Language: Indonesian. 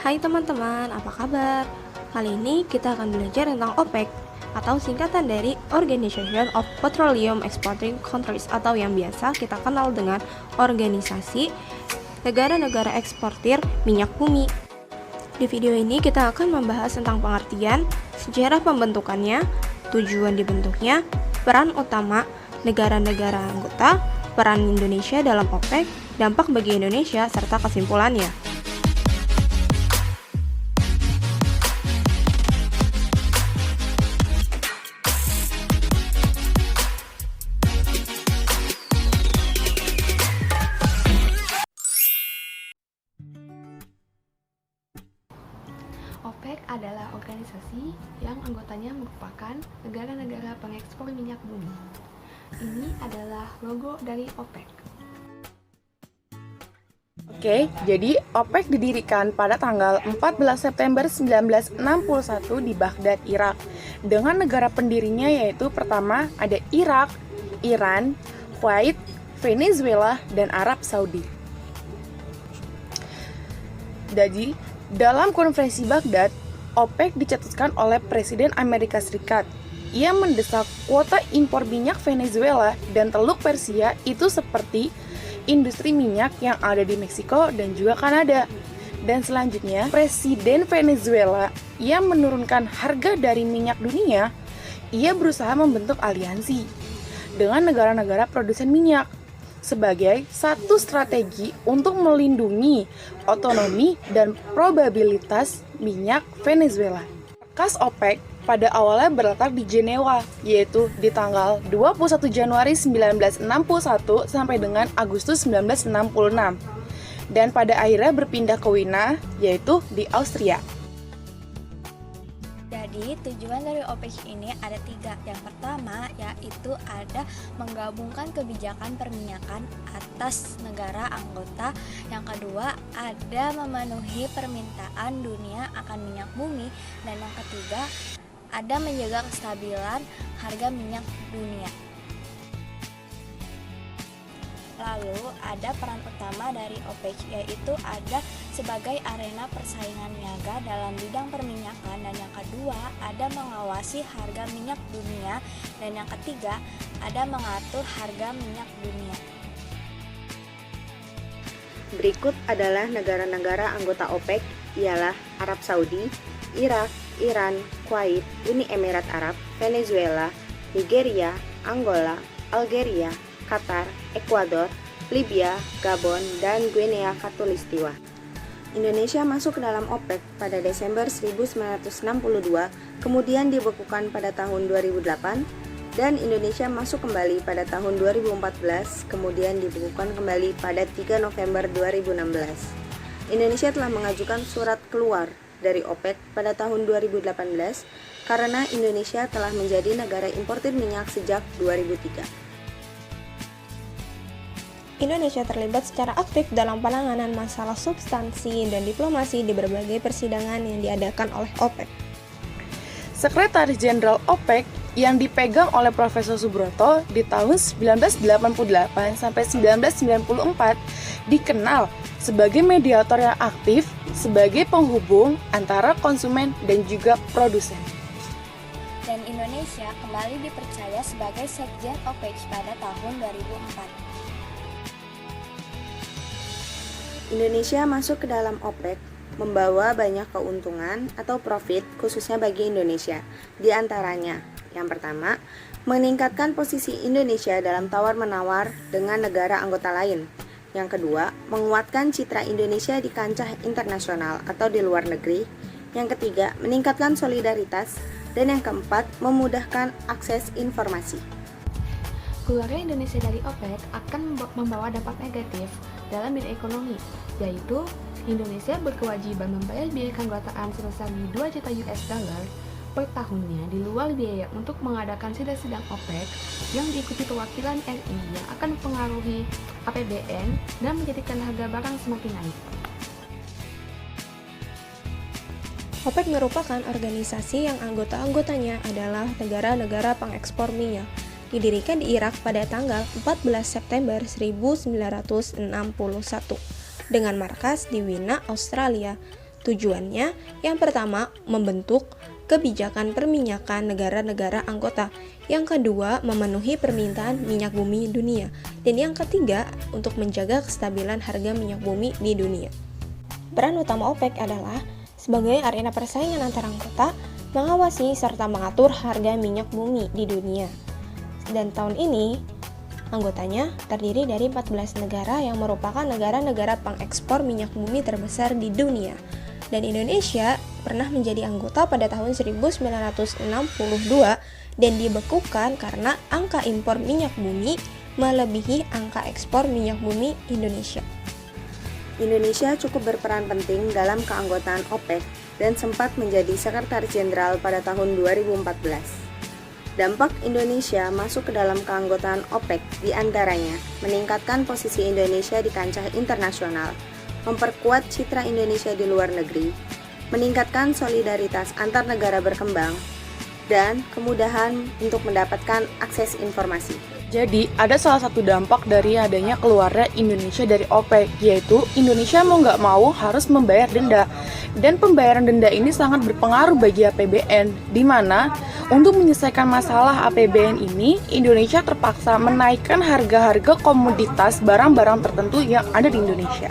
Hai teman-teman, apa kabar? Kali ini kita akan belajar tentang OPEC atau singkatan dari Organization of Petroleum Exporting Countries atau yang biasa kita kenal dengan Organisasi Negara-Negara Eksportir Minyak Bumi. Di video ini kita akan membahas tentang pengertian, sejarah pembentukannya, tujuan dibentuknya, peran utama negara-negara anggota, peran Indonesia dalam OPEC, dampak bagi Indonesia, serta kesimpulannya. OPEC adalah organisasi yang anggotanya merupakan negara-negara pengekspor minyak bumi. Ini adalah logo dari OPEC. Oke, jadi OPEC didirikan pada tanggal 14 September 1961 di Baghdad, Irak. Dengan negara pendirinya yaitu pertama ada Irak, Iran, Kuwait, Venezuela, dan Arab Saudi. Jadi, dalam konferensi Baghdad, OPEC dicetuskan oleh Presiden Amerika Serikat. Ia mendesak kuota impor minyak Venezuela dan Teluk Persia itu seperti industri minyak yang ada di Meksiko dan juga Kanada. Dan selanjutnya, Presiden Venezuela yang menurunkan harga dari minyak dunia, ia berusaha membentuk aliansi dengan negara-negara produsen minyak sebagai satu strategi untuk melindungi otonomi dan probabilitas minyak Venezuela. Markas OPEC pada awalnya berletak di Jenewa, yaitu di tanggal 21 Januari 1961 sampai dengan Agustus 1966. Dan pada akhirnya berpindah ke Wina, yaitu di Austria. Jadi tujuan dari OPEC ini ada 3. Yang pertama yaitu ada menggabungkan kebijakan perminyakan atas negara anggota. Yang kedua ada memenuhi permintaan dunia akan minyak bumi. Dan yang ketiga ada menjaga kestabilan harga minyak dunia. Lalu ada peran utama dari OPEC yaitu ada sebagai arena persaingan niaga dalam bidang perminyakan, dan yang kedua ada mengawasi harga minyak dunia, dan yang ketiga ada mengatur harga minyak dunia. Berikut adalah negara-negara anggota OPEC, ialah Arab Saudi, Irak, Iran, Kuwait, Uni Emirat Arab, Venezuela, Nigeria, Angola, Algeria, Qatar, Ekuador, Libya, Gabon, dan Guinea Khatulistiwa. Indonesia masuk ke dalam OPEC pada Desember 1962, kemudian dibekukan pada tahun 2008, dan Indonesia masuk kembali pada tahun 2014, kemudian dibekukan kembali pada 3 November 2016. Indonesia telah mengajukan surat keluar dari OPEC pada tahun 2018 karena Indonesia telah menjadi negara importir minyak sejak 2003. Indonesia terlibat secara aktif dalam penanganan masalah substansi dan diplomasi di berbagai persidangan yang diadakan oleh OPEC. Sekretaris Jenderal OPEC yang dipegang oleh Profesor Subroto di tahun 1988 sampai 1994 dikenal sebagai mediator yang aktif sebagai penghubung antara konsumen dan juga produsen. Dan Indonesia kembali dipercaya sebagai Sekjen OPEC pada tahun 2004. Indonesia masuk ke dalam OPEC membawa banyak keuntungan atau profit khususnya bagi Indonesia. Di antaranya, yang pertama, meningkatkan posisi Indonesia dalam tawar-menawar dengan negara anggota lain. Yang kedua, menguatkan citra Indonesia di kancah internasional atau di luar negeri. Yang ketiga, meningkatkan solidaritas. Dan yang keempat, memudahkan akses informasi. Keluarnya Indonesia dari OPEC akan membawa dampak negatif dalam bidang ekonomi, yaitu Indonesia berkewajiban membayar biaya keanggotaan sebesar 2 juta US dollar per tahunnya di luar biaya untuk mengadakan sidang-sidang OPEC yang diikuti perwakilan RI yang akan mempengaruhi APBN dan menjadikan harga barang semakin naik. OPEC merupakan organisasi yang anggota-anggotanya adalah negara-negara pengekspor minyak. Didirikan di Irak pada tanggal 14 September 1961 dengan markas di Wina, Australia. Tujuannya, yang pertama, membentuk kebijakan perminyakan negara-negara anggota. Yang kedua, memenuhi permintaan minyak bumi dunia. Dan yang ketiga, untuk menjaga kestabilan harga minyak bumi di dunia. Peran utama OPEC adalah sebagai arena persaingan antar anggota, mengawasi serta mengatur harga minyak bumi di dunia. Dan tahun ini, anggotanya terdiri dari 14 negara yang merupakan negara-negara pengekspor minyak bumi terbesar di dunia. Dan Indonesia pernah menjadi anggota pada tahun 1962 dan dibekukan karena angka impor minyak bumi melebihi angka ekspor minyak bumi Indonesia. Indonesia cukup berperan penting dalam keanggotaan OPEC dan sempat menjadi sekretaris jenderal pada tahun 2014. Dampak Indonesia masuk ke dalam keanggotaan OPEC diantaranya meningkatkan posisi Indonesia di kancah internasional, memperkuat citra Indonesia di luar negeri, meningkatkan solidaritas antar negara berkembang, dan kemudahan untuk mendapatkan akses informasi. Jadi, ada salah satu dampak dari adanya keluarnya Indonesia dari OPEC, yaitu Indonesia mau nggak mau harus membayar denda. Dan pembayaran denda ini sangat berpengaruh bagi APBN, di mana untuk menyelesaikan masalah APBN ini, Indonesia terpaksa menaikkan harga-harga komoditas barang-barang tertentu yang ada di Indonesia.